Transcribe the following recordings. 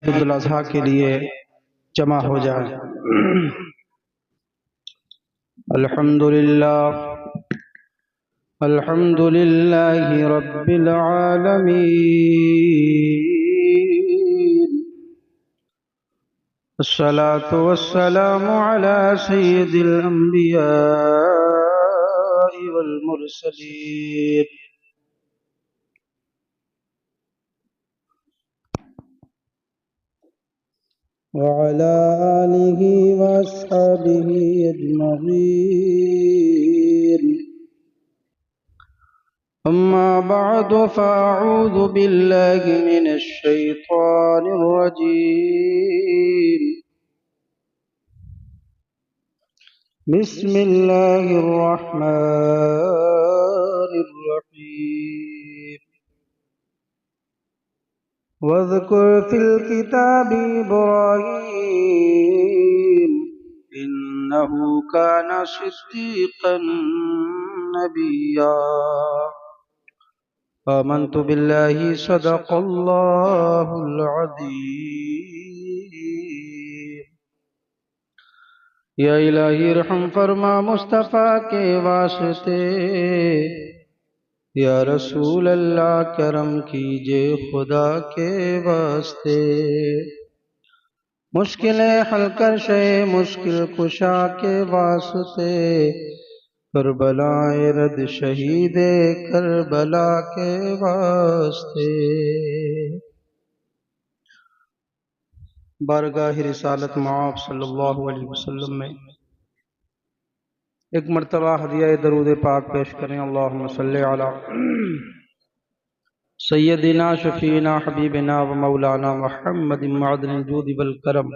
ईद उल अज़हा के लिए जमा हो जाए। अल्हम्दुलिल्लाह अल्हम्दुलिल्लाहि रब्बिल आलमीन, अस्सलातु वस्सलामु अला सय्यिदिल अंबियाइ वल मुरसलीन। वअला आलिहि वअस्हाबिहि अजमईन। अम्मा बअद फ़अऊज़ु बिल्लाहि मिनश शैतानिर रजीम। बिस्मिल्लाहिर रहमानिर रहीम। वज़्कुर फ़िल किताबि इब्राहीम इन्नहु काना सिद्दीक़न नबिय्या। आमन्तु बिल्लाहि सदक़ल्लाहुल अज़ीम। या इलाही रहम फरमा मुस्तफ़ा के वास्ते, या रसूल अल्लाह करम कीजिए खुदा के वास्ते। मुश्किलें हल कर शे मुश्किल कुशा के वास्ते, करबलाए रद शहीदे करबला के वास्ते। बारगाह रिसालत मआब सल्लल्लाहु अलैहि वसल्लम में एक मरतबा हदिया दरूद पाक पेश करें। अल्लाहुम्मा सल्ली अला सय्यदिना शफीना हबीबिना व मौलाना मुहम्मदिन मअदनिल जूदि वल करम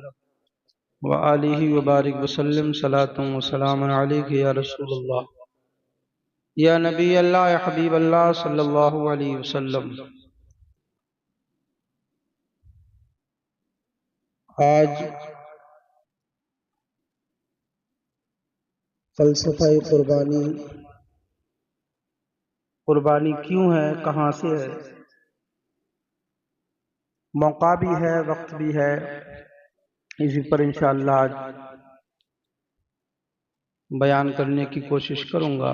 व आलिहि व बारिक वसल्लम सलातुन व सलामुन अलैका या रसूलल्लाह या नबी अल्लाह या हबीब अल्लाह सल्लल्लाहु अलैहि वसल्लम। आज फ़लसफ़ा कुर्बानी, कुर्बानी क्यों है, कहाँ से है, मौका भी है वक्त भी है, इसी पर इंशाअल्लाह आज बयान करने की कोशिश करूंगा।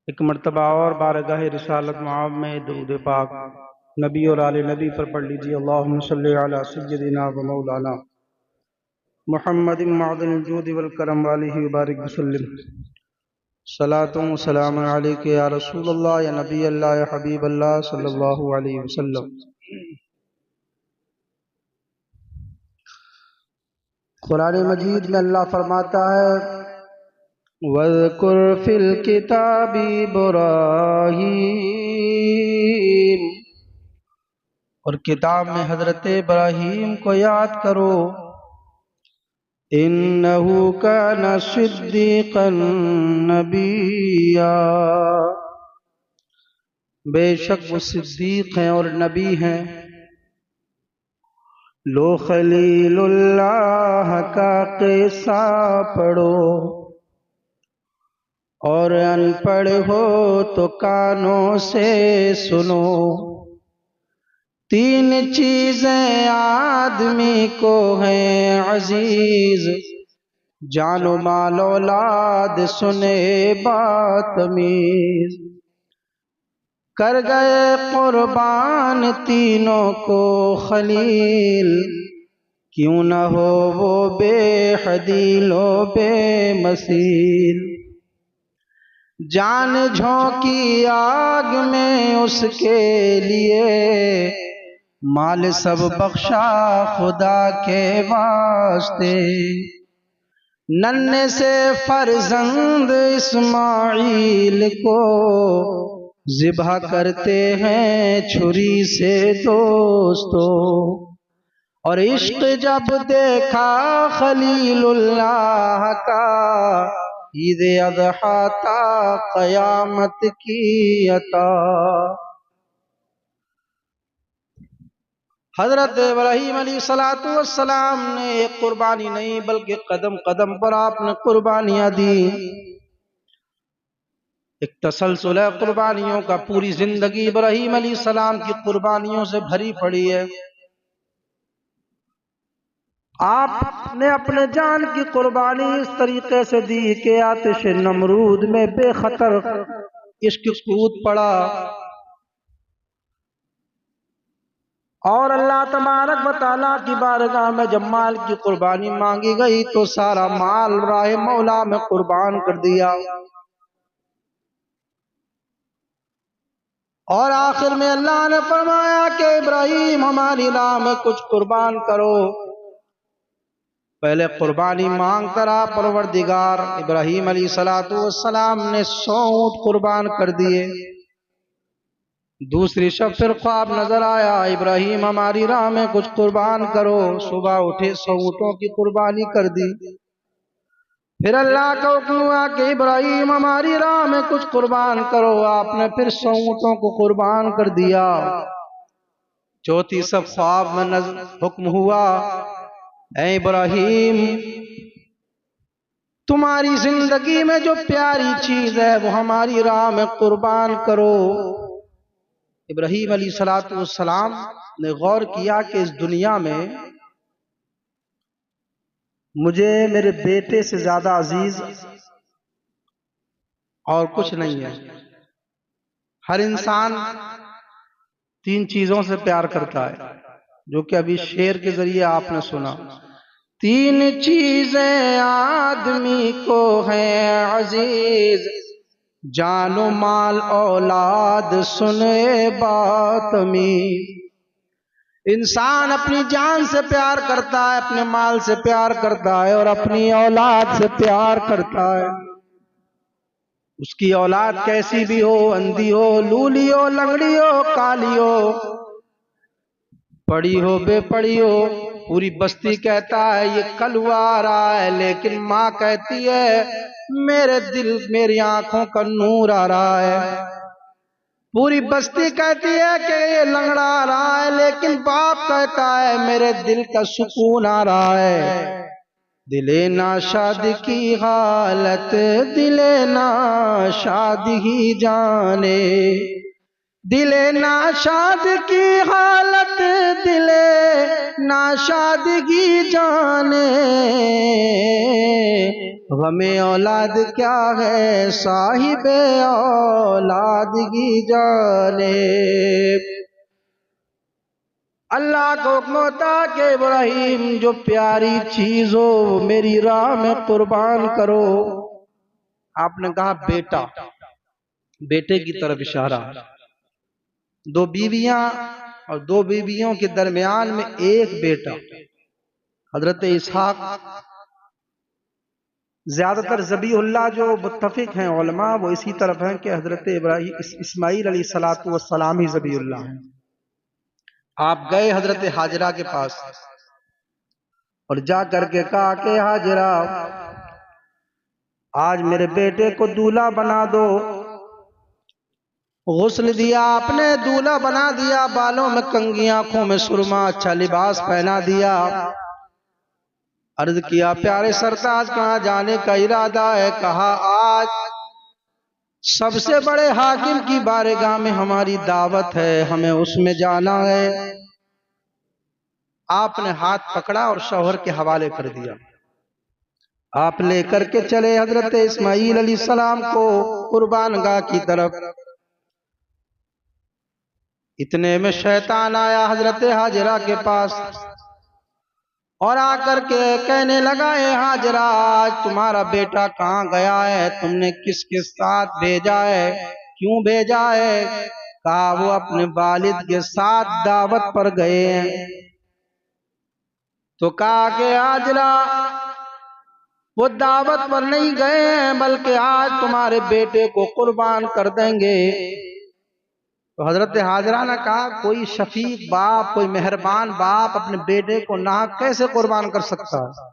एक मरतबा और बारगाह रिसालत मआब में दुरूद पाक नबी और आले नबी पर पढ़ लीजिए। अल्लाहुम्मा सल्ली अला सय्यदिना व मौलाना मुहम्मदिन मअदनिल जूदि वल करम व आलिहि व बारिक वसल्लम सलातुन व सलामुन अलैका या रसूलल्लाह या नबी अल्लाह या हबीब अल्लाह सल्लल्लाहु अलैहि वसल्लम। कुरान मजीद में अल्लाह फरमाता है, वज़्कुर फ़िल किताबि इब्राहीम, और किताब में हजरत इब्राहीम को याद करो। इन्नहु काना सिद्दीक़न नबिय्या, बेशक वो सिद्दीक हैं और नबी हैं। लो खलीलुल्लाह का क़िस्सा पढ़ो, और अनपढ़ हो तो कानों से सुनो। तीन चीजें आदमी को हैं अजीज, जानो माल औलाद सुने बात तमीज। कर गए कुर्बान तीनों को खलील, क्यों न हो वो बेहदीलो बेमसील। जान झोंकी आग में उसके लिए, माल सब बख्शा खुदा के वास्ते। नन्हे से फर्जंद इस्माइल को ज़िबह करते हैं छुरी से दोस्तों। और इश्क जब देखा खलीलुल्लाह का, ईद अज़हा था क़यामत की अता। हजरत इब्राहीम अलैहिस्सलातु वस्सलाम ने एक कुर्बानी नहीं बल्कि कदम कदम पर आपने कुर्बानियां दी। एक तसलसल है कुर्बानियों का। पूरी जिंदगी इब्राहीम अलैहिस्सलाम की कुर्बानियों से भरी पड़ी है। आपने अपने जान की कुर्बानी इस तरीके से दी कि आतिश नमरूद में बेखतर इश्क कूद पड़ा, और अल्लाह तबारक व तआला की बारगाह में जब माल की कुर्बानी मांगी गई तो सारा माल राह मौला में कुर्बान कर दिया। और आखिर में अल्लाह ने फरमाया कि इब्राहीम हमारी राह में कुछ कुर्बान करो। पहले कुर्बानी मांग कर आप परवरदिगार इब्राहीम अलैहिस्सलातु वस्सलाम ने 100 ऊंट कुर्बान कर दिए। दूसरी शब फिर ख्वाब नजर आया, इब्राहीम हमारी राह में कुछ कुर्बान करो। सुबह उठे 100 ऊंटों की कुर्बानी कर दी। फिर अल्लाह का हुक्म हुआ कि इब्राहीम हमारी राह में कुछ कुर्बान करो। आपने फिर 100 ऊंटों को कुर्बान कर दिया। चौथी सब ख्वाब में हुक्म हुआ, ऐ इब्राहीम तुम्हारी जिंदगी में जो प्यारी चीज है वो हमारी राह में कुर्बान करो। इब्राहीम अलैहिस्सलातु वस्सलाम ने गौर किया कि इस दुनिया में मुझे मेरे बेटे से ज्यादा अजीज और कुछ नहीं है। हर इंसान 3 चीजों से प्यार करता है, जो कि अभी शेर के जरिए आपने सुना। 3 चीजें आदमी को हैं अजीज, जानो माल औलाद सुने बात में। इंसान अपनी जान से प्यार करता है, अपने माल से प्यार करता है और अपनी औलाद से प्यार करता है। उसकी औलाद कैसी भी हो, अंधी हो, लूली हो, लंगड़ी हो, काली हो, पड़ी हो, बेपड़ी हो, पूरी बस्ती कहता है ये कलुआ आ रहा है, लेकिन माँ कहती है मेरे दिल मेरी आंखों का नूर आ रहा है। पूरी बस्ती कहती है कि ये लंगड़ा आ रहा है, लेकिन बाप कहता है मेरे दिल का सुकून आ रहा है। दिले ना शादी की हालत दिले ना शादी ही जाने, दिले ना शादी की हालत दिले ना शादगी जाने। हमें औलाद क्या है साहिबे औलादगी जाने। अल्लाह को हुक्म होता कि इब्राहीम जो प्यारी चीज हो मेरी राह में कुर्बान करो। आपने कहा बेटा, बेटे की तरफ इशारा। 2 बीवियां और 2 बीवियों के दरमियान में एक बेटा हजरत इसहाक। ज्यादातर ज़बीहुल्लाह जो मुत्तफिक हैं उलमा वो इसी तरफ हैं कि हजरत इस्माईल अलैहिस्सलातु वस्सलाम ही ज़बीहुल्लाह हैं। आप गए हजरत हाजरा के पास और जा करके कहा कि हाजरा आज मेरे बेटे को दूल्हा बना दो। गुस्ल दिया आपने, दूल्हा बना दिया, बालों में कंघी, आंखों में सुरमा, अच्छा लिबास पहना दिया। अर्ज किया प्यारे सरताज कहाँ जाने का इरादा है? कहा आज सबसे बड़े हाकिम की बारगाह में हमारी दावत है, हमें उसमें जाना है। आपने हाथ पकड़ा और शौहर के हवाले कर दिया। आप लेकर के चले हजरत इस्माईल अलैहिस्सलाम को कुर्बानगाह की तरफ। इतने में शैतान आया हजरत हाजरा के पास और आकर के कहने लगा है हाजरा आज तुम्हारा बेटा कहाँ गया है? तुमने किसके साथ भेजा है? क्यों भेजा है? कहा वो अपने वालिद के साथ दावत पर गए हैं। तो कहा कि हाजरा वो दावत पर नहीं गए हैं बल्कि आज तुम्हारे बेटे को कुर्बान कर देंगे। तो हजरत हाजरा ने कहा कोई शफीक बाप, कोई मेहरबान बाप अपने बेटे को नाहक कैसे कुर्बान कर सकता है?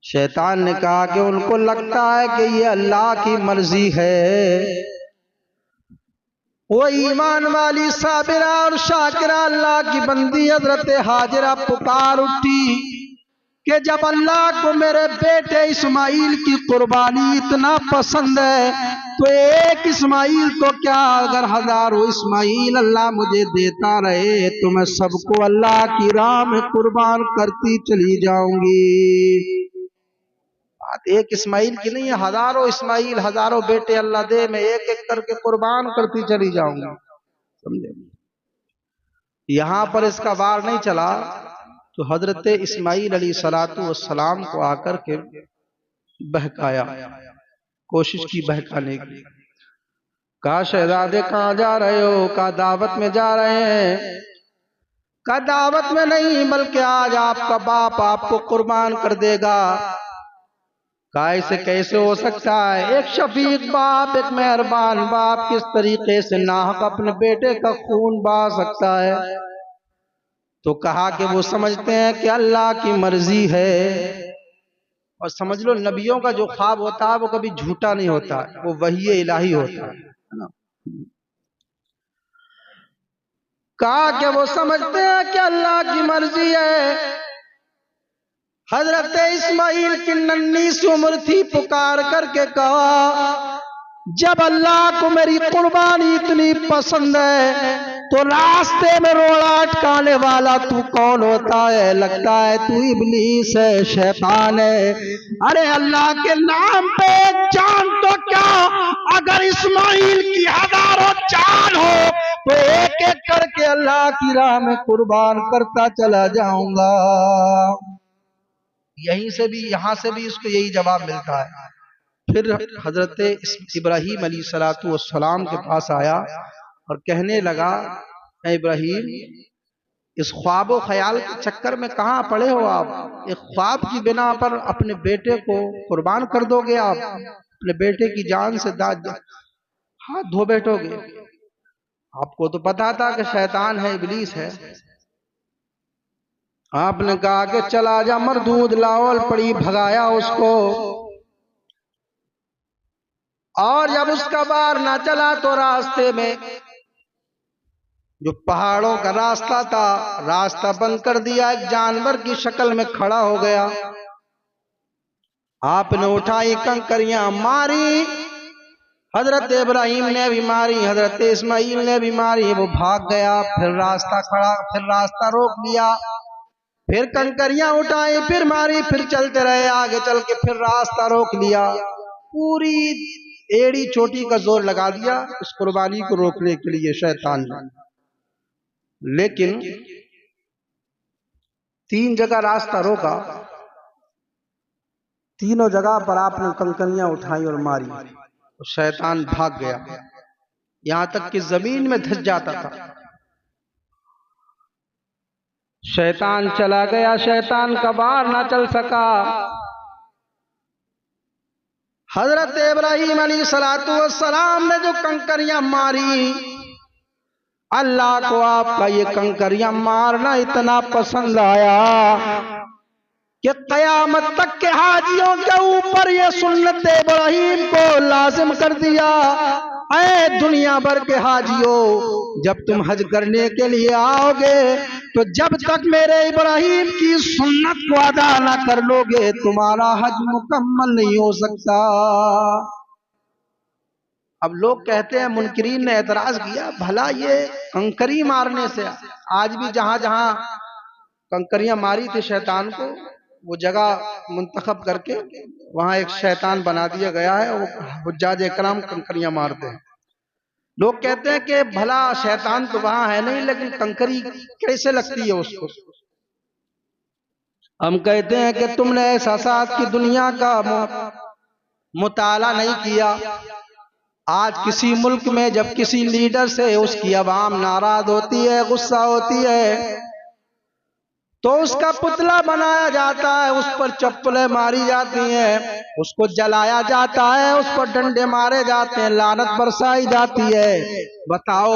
शैतान ने कहा कि उनको लगता है कि ये अल्लाह की मर्जी है। वो ईमान वाली साबिरा और शाकिरा अल्लाह की बंदी हजरत हाजरा पुकार उठी कि जब अल्लाह को मेरे बेटे इस्माईल की कुर्बानी इतना पसंद है तो एक इस्माइल तो क्या, अगर हजारों इस्माइल अल्लाह मुझे देता रहे तो मैं सबको अल्लाह की राह में कुर्बान करती चली जाऊंगी। बात एक इस्माइल की नहीं है, हजारों इस्माइल, हजारों बेटे अल्लाह दे, मैं एक एक करके कुर्बान करती चली जाऊंगी। समझे? यहां पर इसका वार नहीं चला तो हजरत इस्माइल अलैहिस्सलातु वस्सलाम को आकर के बहकाया, कोशिश की बहकाने की। कहा शहजादे कहाँ जा रहे हो? कहा दावत में जा रहे हैं। कहा दावत में नहीं, बल्कि आज आपका बाप आपको कुर्बान कर देगा। कहा ऐसे कैसे हो सकता है? एक शफीक बाप, एक मेहरबान बाप किस तरीके से नाहक अपने बेटे का खून बहा सकता है? तो कहा कि वो समझते हैं कि अल्लाह की मर्जी है। और समझ लो नबियों का जो ख्वाब होता है वो कभी झूठा नहीं होता, वो वही इलाही होता है ना। कहा कि वो समझते हैं कि अल्लाह की मर्जी है। हजरत इस्माइल की नन्ही सी उम्र थी, पुकार करके कहा जब अल्लाह को मेरी कुर्बानी इतनी पसंद है तो रास्ते में रोड़ा अटकाने वाला तू कौन होता है? लगता है तू इब्लीस है, शैतान है। अरे अल्लाह के नाम पे जान तो क्या, अगर इस्माइल की हजारों जान हो तो एक एक करके अल्लाह की राह में कुर्बान करता चला जाऊंगा। यहीं से भी, यहां से भी इसको यही जवाब मिलता है। फिर हजरत इब्राहीम अलैहिस्सलातु वस्सलाम के पास आया और कहने लगा, इब्राहीम इस ख्वाब ख्याल के चक्कर में कहाँ पड़े हो आप? एक ख्वाब की बिना पर अपने बेटे को कुर्बान कर दोगे आप? अपने बेटे की जान से हाथ धो बैठोगे? आपको तो पता था कि शैतान है, इब्लीस है। आपने कहा कि चला जा मरदूद लाओल पड़ी, भगाया उसको। और जब उसका वार ना चला तो रास्ते में जो पहाड़ों का रास्ता था, रास्ता बंद कर दिया, एक जानवर की शक्ल में खड़ा हो गया। आपने उठाई कंकरियां मारी, हजरत इब्राहीम ने भी मारी, हजरत इस्माइल ने भी मारी, वो भाग गया। फिर रास्ता खड़ा, फिर रास्ता रोक लिया, फिर कंकरियां उठाई, फिर मारी, फिर चलते रहे। आगे चल के फिर रास्ता रोक लिया, पूरी एड़ी चोटी का जोर लगा दिया इस कुर्बानी को रोकने के लिए शैतान ने। लेकिन 3 जगह रास्ता रोका, तीनों जगह पर आपने कंकरियां उठाई और मारी, तो शैतान भाग गया, यहां तक कि जमीन में धंस जाता था। शैतान चला गया, शैतान का वार ना चल सका। हजरत इब्राहीम अलैहिस्सलातु वस्सलाम ने जो कंकरियां मारी, अल्लाह को आपका ये कंकरियां मारना इतना पसंद आया कि कयामत तक के हाजियों के ऊपर ये सुन्नत इब्राहीम को लाजिम कर दिया। ऐ दुनिया भर के हाजियों, जब तुम हज करने के लिए आओगे तो जब तक मेरे इब्राहीम की सुन्नत को अदा ना कर लोगे तुम्हारा हज मुकम्मल नहीं हो सकता। अब लोग कहते हैं, मुनकरीन ने एतराज किया, भला ये कंकरी मारने से, आज भी जहां जहां कंकरियां मारी थी शैतान को, वो जगह मुंतखब करके वहां एक शैतान बना दिया गया है, वो हुज्जाज इकराम कंकरियां मारते हैं। लोग कहते हैं कि भला शैतान तो वहां है नहीं, लेकिन कंकरी कैसे लगती है उसको? हम कहते हैं कि तुमने एहसासात की दुनिया का मुताला नहीं किया। आज किसी मुल्क में जब किसी लीडर से उसकी आवाम नाराज होती है, गुस्सा होती है, तो उसका पुतला बनाया जाता है, उस पर चप्पलें मारी जाती हैं, उसको जलाया जाता है, उस पर डंडे मारे जाते हैं, लानत बरसाई जाती है। बताओ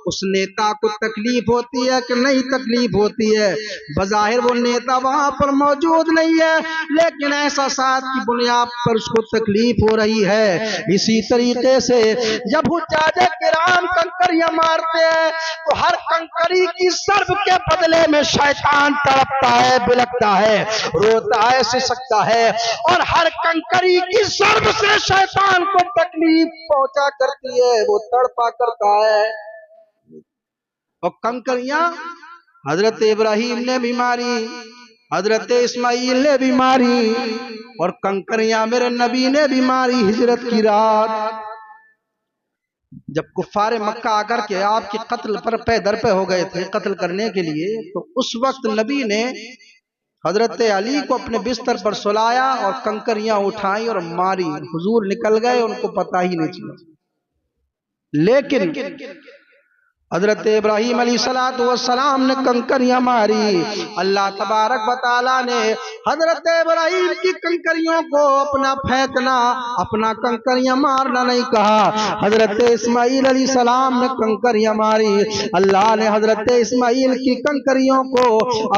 उस नेता को तकलीफ होती है कि नहीं तकलीफ होती है। बज़ाहिर वो नेता वहां पर मौजूद नहीं है, लेकिन एहसासात की बुनियाद पर उसको तकलीफ हो रही है। इसी तरीके से जब हुज्जाजे किराम कंकरियां मारते हैं तो हर कंकरी की सर्ब के बदले में शैतान तड़पता है, बिलखता है, रोता है, सिसकता है, और हर कंकरी की सर्ब से शैतान को तकलीफ पहुंचा करती है, वो तड़पा करता है। और कंकरियां हजरत इब्राहिम ने भी मारी, हजरत इस्माइल ने भी मारी, और कंकरियां मेरे नबी ने भी मारी हिजरत की रात। जब कुफ्फारे मक्का आकर के आपके कत्ल पर पैदर पे हो गए थे कत्ल करने के लिए, तो उस वक्त नबी ने हजरत अली को अपने बिस्तर पर सुलाया और कंकरियां उठाई और मारी। हुजूर निकल गए, उनको पता ही नहीं चला। लेकिन हजरत इब्राहिम अलैहिस्सलाम ने कंकरियां मारी। अल्लाह तबारक व तआला ने हजरत इब्राहिम की कंकरियों को अपना फेंकना, अपना कंकरियां मारना नहीं कहा। हजरत इस्माइल अलैहिस्सलाम ने कंकरियां मारी। अल्लाह ने हजरत इस्माइल की कंकरियों को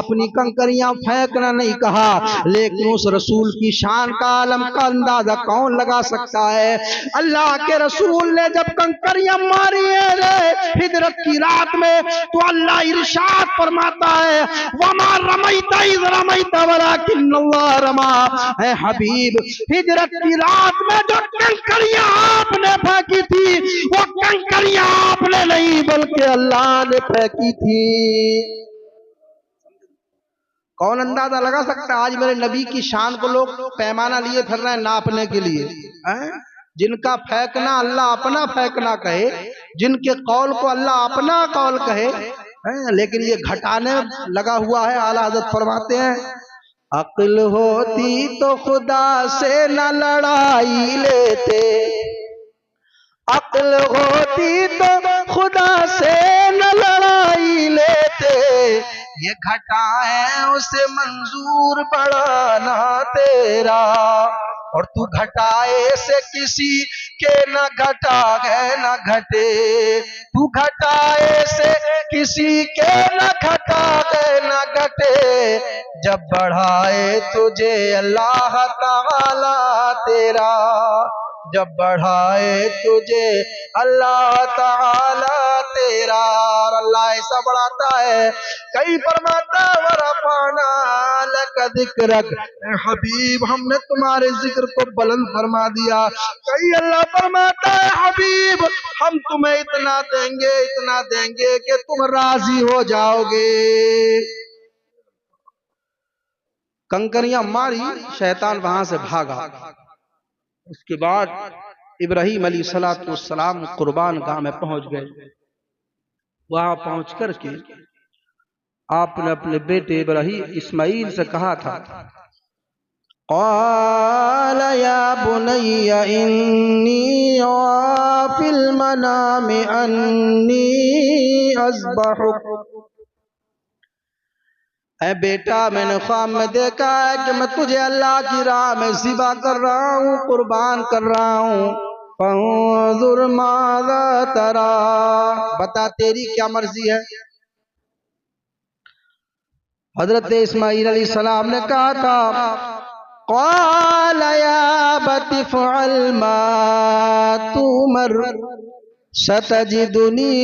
अपनी कंकरियां फेंकना नहीं कहा। लेकिन उस रसूल की शान का आलम का अंदाजा कौन लगा सकता है? अल्लाह के रसूल ने जब कंकरियां मारी है हिजरत की रात में, तो अल्लाह इरशाद फरमाता है, वमा रमैता इज़ रमैता वलाकिन्नल्लाह रमा। है हबीब, हिजरत की रात में जो कंकरियां आपने फेंकी थी, वो कंकरियां आपने नहीं बल्कि अल्लाह ने फेंकी थी। कौन अंदाजा लगा सकता है? आज मेरे नबी की शान को लोग पैमाना लिए फिर रहे हैं नापने के लिए। जिनका फेंकना अल्लाह अपना फेंकना कहे, जिनके कौल को अल्लाह अपना कौल कहे, लेकिन ये घटाने लगा हुआ है। आला हज़रत फरमाते हैं, अक्ल होती तो खुदा से न लड़ाई लेते, अक्ल होती तो खुदा से न लड़ाई लेते, ये घटा है उसे मंजूर बढ़ाना तेरा, और तू घटाए से किसी के न घटा गए न घटे, तू घटाए से किसी के न घटा गए न घटे, जब बढ़ाए तुझे अल्लाह ताला तेरा, जब बढ़ाए तुझे अल्लाह ताला तेरा। और अल्लाह ऐसा बढ़ाता है, कई फरमाता वरफाना लक जिक्रक, हबीब हमने तुम्हारे जिक्र को बुलंद फरमा दिया। कई अल्लाह फरमाता है, हबीब हम तुम्हें इतना देंगे कि तुम राजी हो जाओगे। कंकरियां मारी, शैतान वहां से भागा। उसके बाद इब्राहिम अलैहिस्सलाम कुर्बान गाह में पहुंच गए। वहां पहुंच करके आपने अपने बेटे इब्राहिम इस्माइल से कहा था, क़ाल या बुनय्या इन्नी अफ़िल मनामि अन्नी अज़बहुक, ऐ बेटा मैंने ख्वाब में देखा है कि मैं तुझे अल्लाह की राह में ज़िबा कर रहा हूँ, कुर्बान कर रहा हूँ। फ़ंज़ुर माज़ा तरा, बता तेरी क्या मर्जी है। हजरत इस्माइल अलैहिस्सलाम ने कहा था, क़ाल या अबति फ़अल मा तुमर सतजिदुनी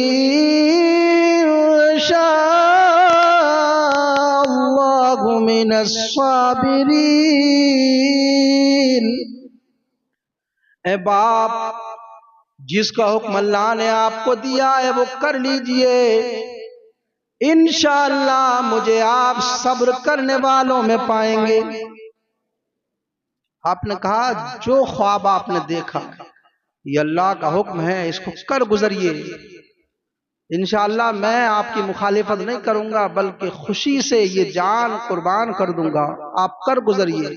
इंशाअल्लाहु मिनस साबिरीन। ए बाप, जिसका हुक्म अल्लाह ने आपको दिया है वो कर लीजिए, इंशाअल्लाह मुझे आप सब्र करने वालों में पाएंगे। आपने कहा जो ख्वाब आपने देखा ये अल्लाह का हुक्म है, इसको कर गुजरिए। इंशाअल्लाह मैं आपकी मुखालिफत नहीं करूंगा, बल्कि खुशी से ये जान कुर्बान कर दूंगा, आप कर गुजरिए।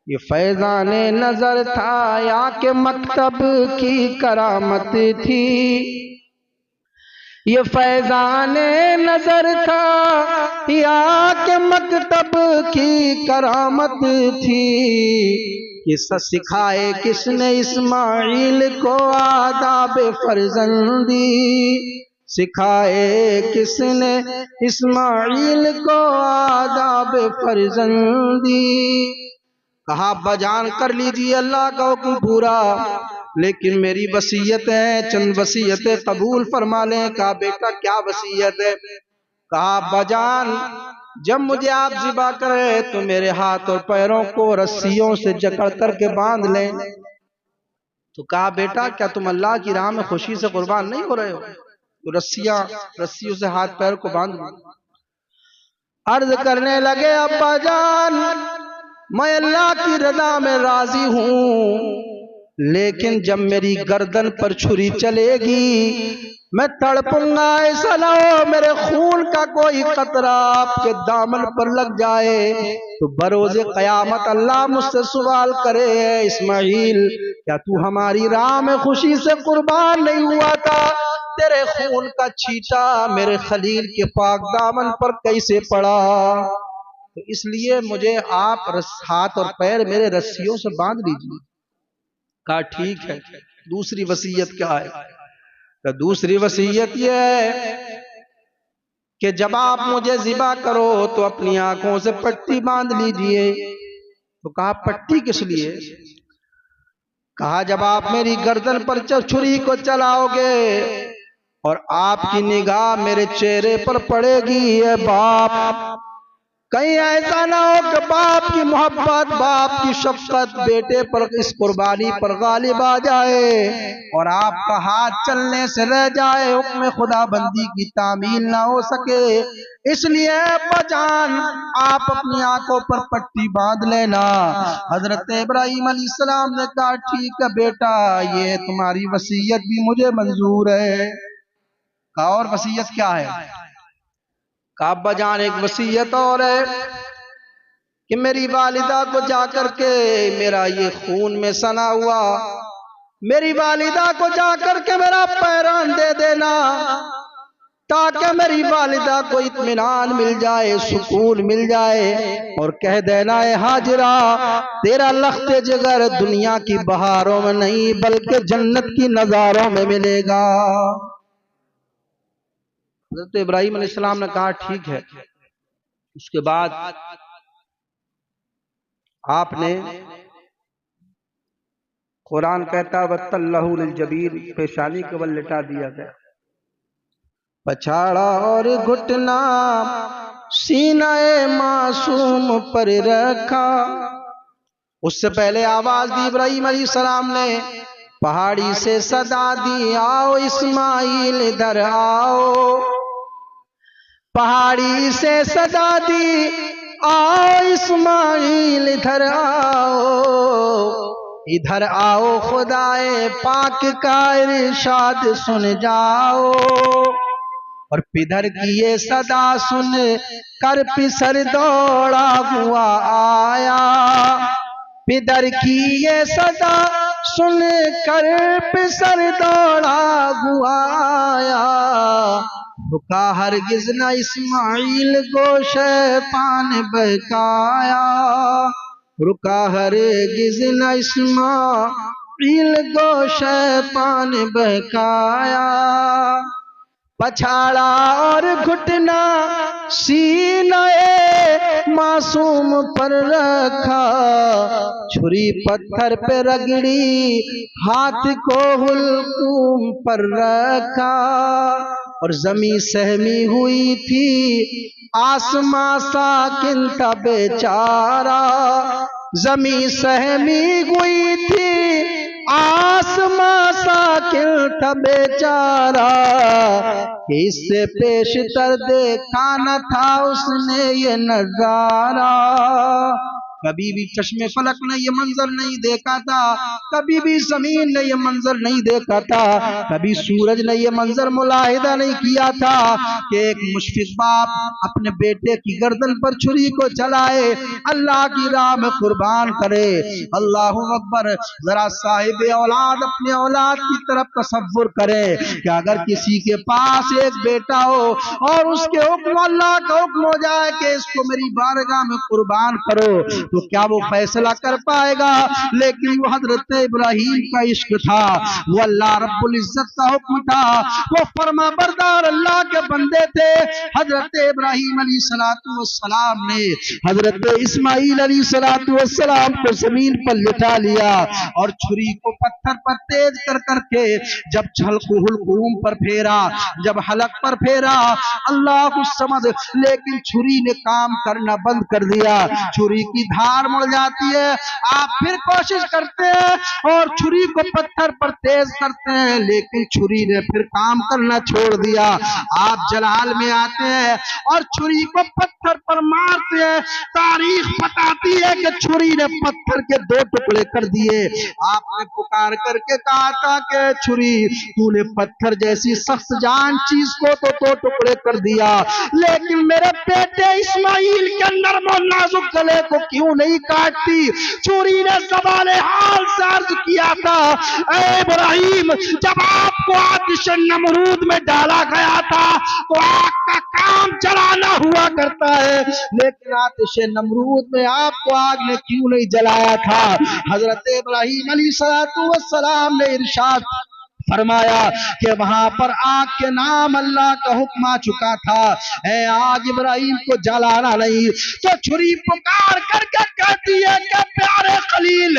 ये फैज़ाने नजर था या के मकतब की करामत थी, ये फैज़ाने नजर था या के मकतब की करामत थी। किस्सा सिखाए किसने इस्माइल को आदाब फर्जंदी, सिखाए किसने इस्माइल को आदाब फर्जंदी। कहा अब्बा जान कर लीजिए अल्लाह का हुक्म पूरा, लेकिन मेरी वसीयत है, चंद वसीयतें कबूल फरमा लें। कहा बेटा क्या वसीयत है? कहा अब्बा जान जब मुझे आप ज़िबा करें तो मेरे हाथ और पैरों को रस्सियों से जकड़ करके बांध लें। तो कहा बेटा क्या तुम अल्लाह की राह में खुशी से कुर्बान नहीं हो रहे हो? तो रस्सियों से हाथ पैर को बांध लो। अर्ज करने लगे अब्बा जान मैं अल्लाह की रजा में राजी हूँ, लेकिन जब मेरी गर्दन पर छुरी चलेगी मैं तड़पूंगा। ऐसा ना हो मेरे खून का कोई कतरा आपके दामन पर लग जाए तो बरोज़े क़यामत अल्लाह मुझसे सवाल करे, इस्माइल क्या तू हमारी राह में खुशी से कुर्बान नहीं हुआ था? तेरे खून का छींटा मेरे खलील के पाक दामन पर कैसे पड़ा? तो इसलिए मुझे आप हाथ और पैर मेरे रस्सियों से बांध लीजिए। कहा ठीक है, दूसरी वसीयत क्या है? तो दूसरी वसीयत यह है कि जब आप मुझे ज़िबा करो तो अपनी आंखों से पट्टी बांध लीजिए। तो कहा पट्टी किस लिए? कहा जब आप मेरी गर्दन पर छुरी को चलाओगे और आपकी निगाह मेरे चेहरे पर पड़ेगी, है बाप कहीं ऐसा ना हो कि बाप की मोहब्बत, बाप की शफकत बेटे पर इस कुर्बानी पर गालिब आ जाए और आपका हाथ चलने से रह जाए, हुक्म खुदा बंदी की तामील ना हो सके। इसलिए बजान आप अपनी आंखों पर पट्टी बांध लेना। हजरत इब्राहीम अलैहिस्सलाम ने कहा ठीक है बेटा, ये तुम्हारी वसीयत भी मुझे मंजूर है। कहा और वसीयत क्या है? अब्बा जान एक वसीयत और है कि मेरी वालिदा को जाकर के मेरा ये खून में सना हुआ, मेरी वालिदा को जाकर के मेरा पैरान दे देना ताकि मेरी वालिदा को इत्मीनान मिल जाए, सुकून मिल जाए और कह देना है हाजिरा तेरा लख्ते जिगर दुनिया की बहारों में नहीं बल्कि जन्नत की नजारों में मिलेगा। हज़रत इब्राहीम अलैहिस्सलाम ने कहा ठीक है। उसके बाद आपने कुरान कहता वत्तल्लहु लिलजबीन पेशानी के बल लिटा दिया गया, पछाड़ा और घुटना सीनाए मासूम पर रखा। उससे पहले आवाज दी इब्राहीम अलैहिस्सलाम ने, पहाड़ी से सदा दी आओ इस्माइल इधर आओ, पहाड़ी से सदा दी आओ इस्माइल इधर आओ, इधर आओ खुदाए पाक का इरशाद सुन जाओ। और पिधर की ये सदा सुन कर पिसर दौड़ा हुआ आया, पिधर की ये सदा सुन कर पिसर दौड़ा हुआ आया। रुका हरगिज न इस्माइल को शैतान बहकाया, रुका हरगिज न इस्माइल को शैतान बहकाया। पछाड़ा और घुटना सीनाए मासूम पर रखा, छुरी पत्थर पे रगड़ी हाथ को हुल्कूम पर रखा। और जमी सहमी हुई थी आसमां साकिन था बेचारा, जमी सहमी हुई थी आसमां साकिन था बेचारा। इससे पेशतर देखा न था उसने ये नजारा, कभी भी चश्मे फलक ने ये मंजर नहीं देखा था, कभी भी जमीन ने ये मंजर नहीं देखा था, कभी सूरज ने ये मंजर मुलाहिदा नहीं किया था कि एक मुशफिक बाप अपने बेटे की गर्दन पर छुरी को चलाए, अल्लाह की राह में कुर्बान करे। अल्लाहु अकबर। जरा साहिब औलाद अपने औलाद की तरफ तसव्वुर करे कि अगर किसी के पास एक बेटा हो और उसके हुक्म अल्लाह का हुक्म हो जाए कि इसको मेरी बारगाह में कुर्बान करो, तो क्या वो फैसला कर पाएगा? लेकिन वो हजरत इब्राहीम का इश्क था, वो अल्लाह रब्बुल इज्जत का हुक्म था, वो फरमा बरदार अल्लाह के बंदे थे। हजरत इब्राहीम अलैहिस्सलातु वस्सलाम ने हजरत इस्माईल अलैहिस्सलातु वस्सलाम को जमीन पर लिटा लिया और छुरी को पत्थर पर तेज कर करके जब हुलकूम पर फेरा, जब हलक पर फेरा, अल्लाह को समझ, लेकिन छुरी ने काम करना बंद कर दिया। छुरी की धार मुड़ जाती है, आप फिर कोशिश करते हैं और छुरी को पत्थर पर तेज करते हैं, लेकिन छुरी ने फिर काम करना छोड़ दिया। आप जलाल में आते हैं और छुरी को पत्थर पर मारते हैं, तारीख बताती है कि छुरी ने पत्थर के 2 टुकड़े कर दिए। आपने पुकार करके कहा था कि छुरी, तूने पत्थर जैसी सख्त जान चीज को तो 2 टुकड़े कर दिया, लेकिन मेरे बेटे इस्माईल के नरम और नाजुक गले को क्यों नहीं काटती? छुरी ने सवाले हाल से अर्ज किया था, ऐ इब्राहीम, जब आपको आतिश नमरूद में डाला गया था तो आग का काम जलाना हुआ करता है, लेकिन आतिश नमरूद में आपको आग ने क्यों नहीं जलाया था? हजरत इब्राहीम अलैहिस्सलातु वस्सलाम ने इरशाद फरमाया कि वहां पर आग के नाम अल्लाह का हुक्म आ चुका था, ऐ आग इब्राहीम को जलाना नहीं। तो छुरी पुकार करके कहती है कि प्यारे खलील,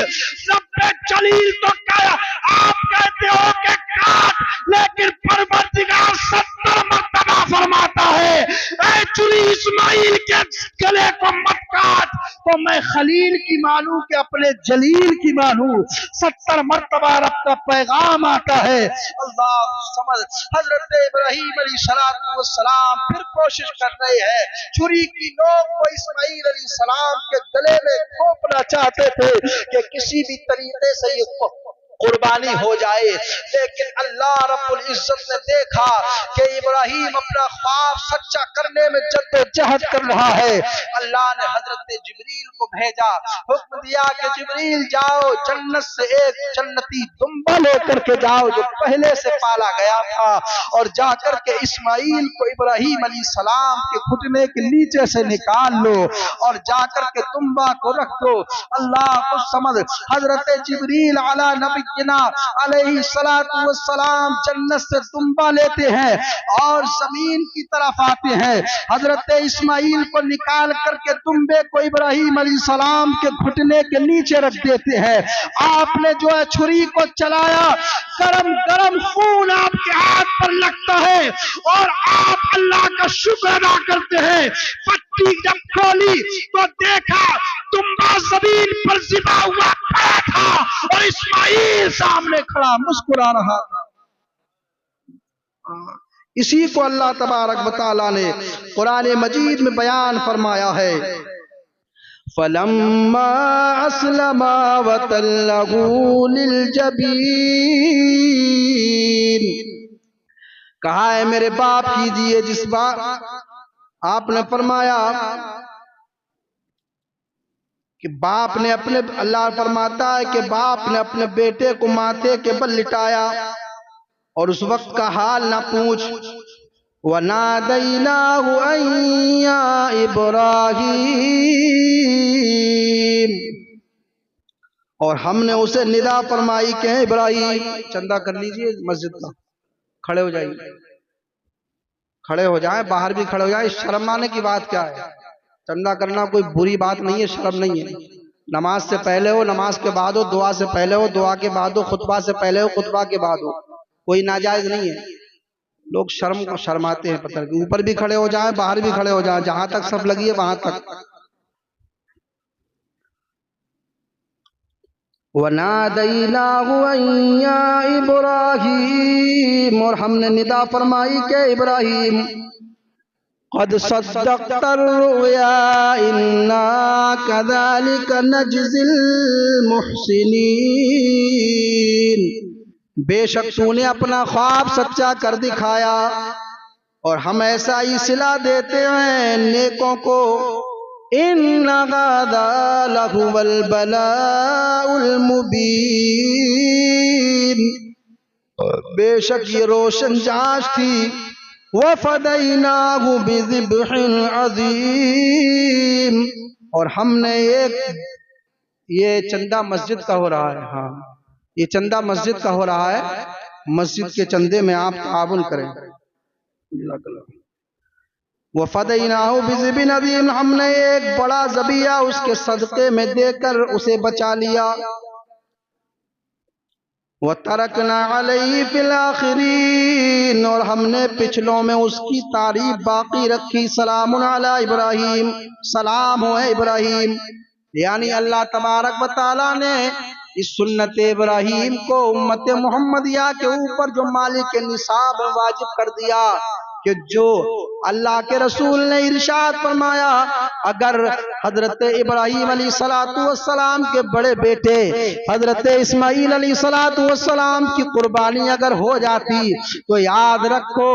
रब्बे जलील तो क्या आप कहते हो कि काट, लेकिन परवरदिगार 70 मर्तबा फरमाता है, ऐ छुरी इस्माईल के गले को मत काट, तो मैं खलील की मानूं कि अपने जलील की मानूं? 70 मर्तबा रब का पैगाम आता है। अल्लाह समझ, हजरत इब्राहीम अलैहिस्सलातु वस्सलाम फिर कोशिश कर रहे हैं, छुरी की नोक को इस्माईल अलैहिस्सलाम के गले में ठोकना चाहते थे कि किसी भी तरीके से ये कुर्बानी हो जाए, लेकिन अल्लाह रब्बुल इज्जत ने देखा कि इब्राहीम अपना ख्वाब सच्चा करने में जद्दोजहद कर रहा है। अल्लाह ने हजरत जिब्रील को भेजा, हुक्म दिया कि जिब्रील जाओ, जन्नत से एक जन्नती दुम्बा लेकर के जाओ जो पहले से पाला गया था, और जाकर के इस्माईल को इब्राहीम अलैहिस्सलाम के घुटने के नीचे से निकाल लो और जाकर के दुम्बा को रख दो। अल्लाह को समझ, हजरत जिब्रील अला नबी अलैहिस्सलातु वस्सलाम जन्नत से दुम्बा लेते हैं और जमीन की तरफ आते हैं। हजरत इस्माईल को निकाल करके दुम्बे को इब्राहीम अलैहिस्सलाम के घुटने के नीचे रख देते हैं। आपने जो है छुरी को चलाया, गरम गरम खून आपके हाथ पर लगता है और आप अल्लाह का शुक्र अदा करते हैं। पट्टी जब खोली तो देखा दुम्बा जमीन पर ज़िबा हुआ पड़ा था और इस्माईल सामने खड़ा मुस्कुरा रहा था। इसी को अल्लाह तबारक व तआला ने कुरान मजीद में बयान फरमाया है, फलम्मा अस्लमा वतल्लहू लिलजबीन, कहा है मेरे बाप कीजिए। जिस बात आपने फरमाया कि बाप ने अपने, अल्लाह फरमाता है कि बाप ने अपने बेटे को माथे के बल लिटाया और उस वक्त का हाल ना पूछ। वनादैनाहु अय्या इब्राहीम, और हमने उसे निदा फरमाई कि इब्राहीम। चंदा कर लीजिए मस्जिद का, खड़े हो जाइए, खड़े हो जाए, बाहर भी खड़े हो जाए। शर्म आने की बात क्या है? चंदा करना कोई बुरी बात नहीं है, शर्म नहीं है। नमाज से पहले हो, नमाज के बाद हो, दुआ से पहले हो, दुआ के बाद हो, खुतबा से पहले हो, खुतबा के बाद हो, कोई नाजायज नहीं है। लोग शर्म को शर्माते हैं, पता नहीं। ऊपर भी खड़े हो जाए, बाहर भी खड़े हो जाए, जहां तक सब लगी है वहां तक। वनादैनाहु अय्या इब्राहीम, और हमने निदा फरमाई के इब्राहीम, क़द सद्दक़्तर रुया इन्ना कज़ालिका नज्ज़िल मुहसिनीन, बेशक तूने अपना ख्वाब सच्चा कर दिखाया और हम ऐसा ही सिला देते हैं नेकों को। इन्ना हाज़ा लहुवल बलाउल मुबीन, बेशक ये रोशन जांच थी। वफ़दैनाहु बिज़िब्हिन अज़ीम, और हमने एक, ये चंदा मस्जिद का हो रहा है, हाँ ये चंदा मस्जिद का हो रहा है, मस्जिद के चंदे में आप ताउन करें। वफ़दैनाहु बिज़िबिन अज़ीम, हमने एक बड़ा ज़बिया उसके सदक़े में देकर उसे बचा लिया। वतरकना अलैहि फिल आखिरीन, और हमने पिछलों में उसकी तारीफ बाकी रखी। सलामुन अला इब्राहीम, सलाम हो इब्राहीम, यानी अल्लाह तबारक व तआला ने इस सुन्नत इब्राहीम को उम्मत मोहम्मदिया के ऊपर जो मालिक निसाब वाजिब कर दिया कि जो अल्लाह के रसूल ने इरशाद फरमाया, अगर हजरत इब्राहीम अलैहिस्सलातु वस्सलाम के बड़े बेटे हजरत इस्माईल अलैहिस्सलातु वस्सलाम की कुर्बानी अगर हो जाती तो याद रखो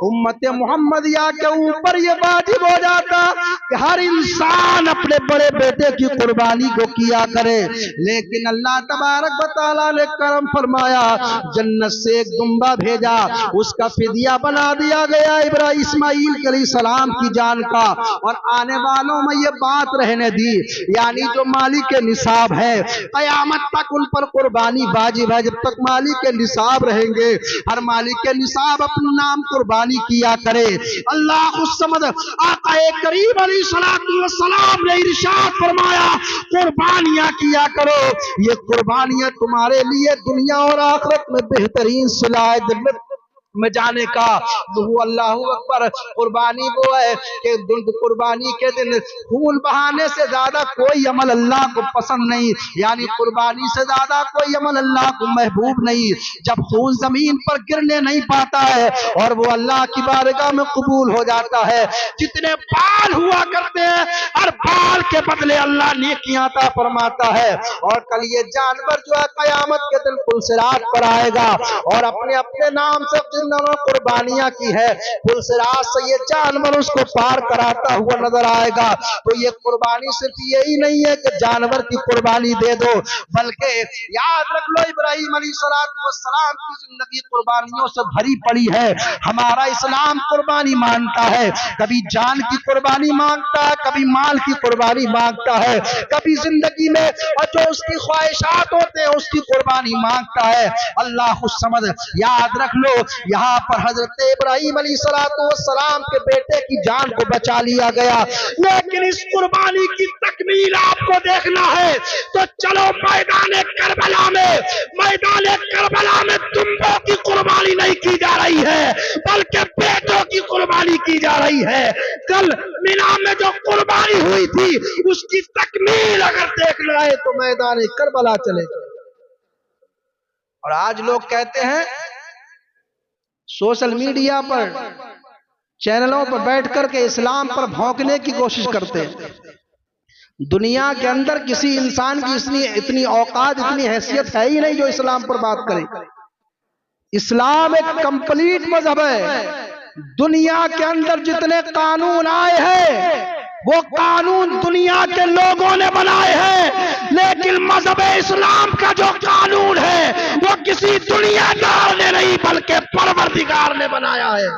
उम्मत मोहम्मदिया के ऊपर ये वाजिब हो जाता कि हर इंसान अपने बड़े बेटे की कुर्बानी को किया करे। लेकिन अल्लाह तबारक व तआला ने करम फरमाया, जन्नत से एक दुम्बा भेजा, उसका फिदिया बना दिया गया इस्माईल अलैहिस्सलाम की जान का, और आने वालों में ये बात रहने दी, यानी जो मालिक के निसाब है कयामत तक उन पर कुर्बानी वाजिब है। जब तक मालिक के निसाब रहेंगे हर मालिक के निसाब अपने नाम कुर्बानी किया करे। अल्लाह खुद समझ आका करीम अलैहिस्सलातु वस्सलाम ने इरशाद फरमाया, कुर्बानियां किया करो, ये कुर्बानियां तुम्हारे लिए दुनिया और आखिरत में बेहतरीन सिलाए जन्नत में जाने का। अल्लाह अकबर। कुर्बानी वो है कि कुर्बानी के दिन खून बहाने से ज्यादा कोई अमल अल्लाह को पसंद नहीं, यानी कुर्बानी से ज्यादा कोई अमल अल्लाह को महबूब नहीं। जब खून जमीन पर गिरने नहीं पाता है और वो अल्लाह की बारगाह में कबूल हो जाता है। जितने बाल हुआ करते हैं हर बाल के बदले अल्लाह नेकियां अता फरमाता है। और कल ये जानवर जो है कयामत के दिन पुलसिरात पर आएगा और अपने अपने नाम से जिन्होंने कुर्बानियां की है पुलसिरात से ये जानवर उसको पार कराता हुआ नजर आएगा। तो ये कुर्बानी सिर्फ यही नहीं है कि जानवर की कुर्बानी दे दो, बल्कि याद रख लो इब्राहीम अलैहिस्सलातु वस्सलाम की जिंदगी कुर्बानियों से भरी पड़ी है। हमारा इस्लाम कुर्बानी मांगता है, कभी जान की कुर्बानी मांगता है, कभी माल की कुर्बानी मांगता है, कभी जिंदगी में और जो उसकी ख्वाहिशात होते हैं उसकी कुर्बानी मांगता है। अल्लाह खुद समझ। याद रख लो यहाँ पर हजरत इब्राहीम अलैहिस्सलातु वस्सलाम के बेटे की जान को बचा लिया गया, लेकिन इस कुर्बानी की तकमील आपको देखना है तो चलो मैदान करबला में दुम्बों की कुर्बानी नहीं की जा रही है बल्कि बेटों की कुर्बानी की जा रही है। कल मीना में जो कुर्बानी हुई थी उसकी तकमील अगर देखना है तो मैदान करबला चले। और आज लोग कहते हैं सोशल मीडिया पर चैनलों पर बैठ करके इस्लाम पर भौंकने की कोशिश करते हैं। दुनिया के अंदर किसी इंसान की इतनी औकात इतनी हैसियत है ही नहीं जो इस्लाम पर बात करे। इस्लाम एक कंप्लीट मजहब है। दुनिया के अंदर जितने कानून आए हैं वो कानून दुनिया के लोगों ने बनाए हैं, लेकिन मजहब इस्लाम का जो कानून है वो किसी दुनियादार ने नहीं बल्कि परवरदिगार ने बनाया है।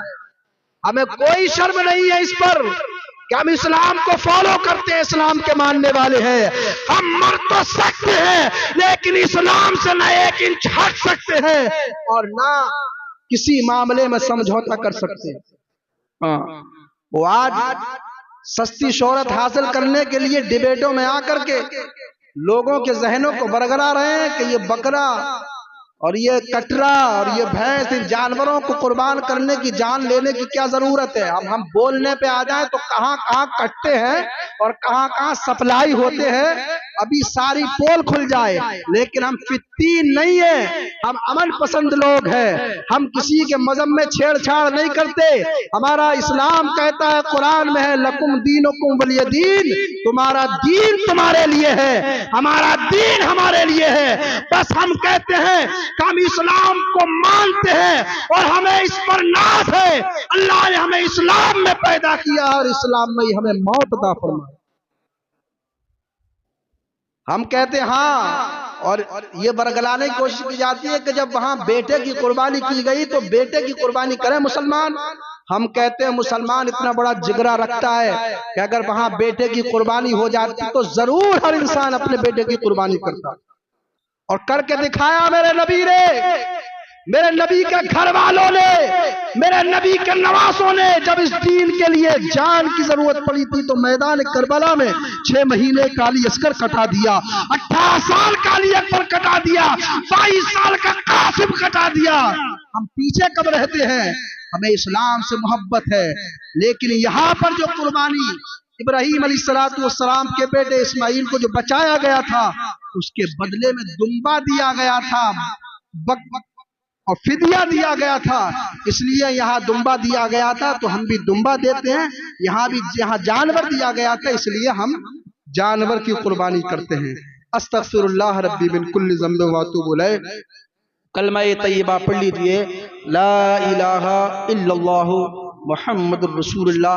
हमें कोई शर्म नहीं है इस पर कि हम इस्लाम को फॉलो करते हैं, इस्लाम के मानने वाले हैं। हम मर तो सकते हैं लेकिन इस्लाम से न एक इंच हट सकते हैं और ना किसी मामले में समझौता कर सकते हैं। हाँ, वो आज सस्ती शोहरत हासिल करने के लिए डिबेटों में आकर के लोगों के जहनों को बरगला रहे हैं कि ये बकरा और ये कटरा और ये भैंस इन जानवरों को कुर्बान करने की जान लेने की क्या जरूरत है। अब हम बोलने पे आ जाएं तो कहां कहां कटते हैं और कहां कहां सप्लाई होते हैं अभी सारी पोल खुल जाए। लेकिन हम फित्तीन नहीं है, हम अमन पसंद लोग हैं। हम किसी के मजहब में छेड़छाड़ नहीं करते। हमारा इस्लाम कहता है कुरान में है लकुम दीनुकुम वलिय दीन, तुम्हारा दीन तुम्हारे लिए है, हमारा दीन हमारे लिए है। बस हम कहते हैं कि हम इस्लाम को मानते हैं और हमें इस पर नाज है। अल्लाह ने हमें इस्लाम में पैदा किया और इस्लाम में ही हमें मौत अता फरमाई। हम कहते हैं हाँ, और ये बरगलाने की कोशिश की जाती है कि जब वहां बेटे की कुर्बानी की गई तो बेटे की कुर्बानी करें मुसलमान, हम कहते हैं मुसलमान इतना बड़ा जिगरा रखता है कि अगर वहां बेटे की कुर्बानी हो जाती तो जरूर हर इंसान अपने बेटे की कुर्बानी करता, और करके दिखाया मेरे नबी ने, मेरे नबी के घर वालों ने, मेरे नबी के नवासों ने। जब इस दीन के लिए जान की जरूरत पड़ी थी तो मैदान करबला में 6 महीने का अली अस्कर कटा दिया, 18 साल का अली अकबर कटा दिया, 22 साल का कासिम कटा दिया। हम पीछे कब रहते हैं? हमें इस्लाम से मोहब्बत है, लेकिन यहाँ पर जो कुर्बानी इब्राहिम अलैहिस्सलाम के बेटे इस्माइल को जो बचाया गया था, उसके बदले में दुम्बा दिया गया था, और फिदिया दिया गया था। इसलिए यहाँ दुम्बा दिया गया था तो हम भी दुम्बा देते हैं। यहाँ भी यहाँ जानवर दिया गया था, इसलिए हम जानवर की कुर्बानी करते हैं। अस्तगफिरुल्लाह रब्बी मिन कुल्ली ज़ंबिन व अतूबु इलैह। कलमा तय्यबा पढ़ लीजिए, ला इलाहा इल्लल्लाहु मुहम्मदुर रसूलुल्लाह।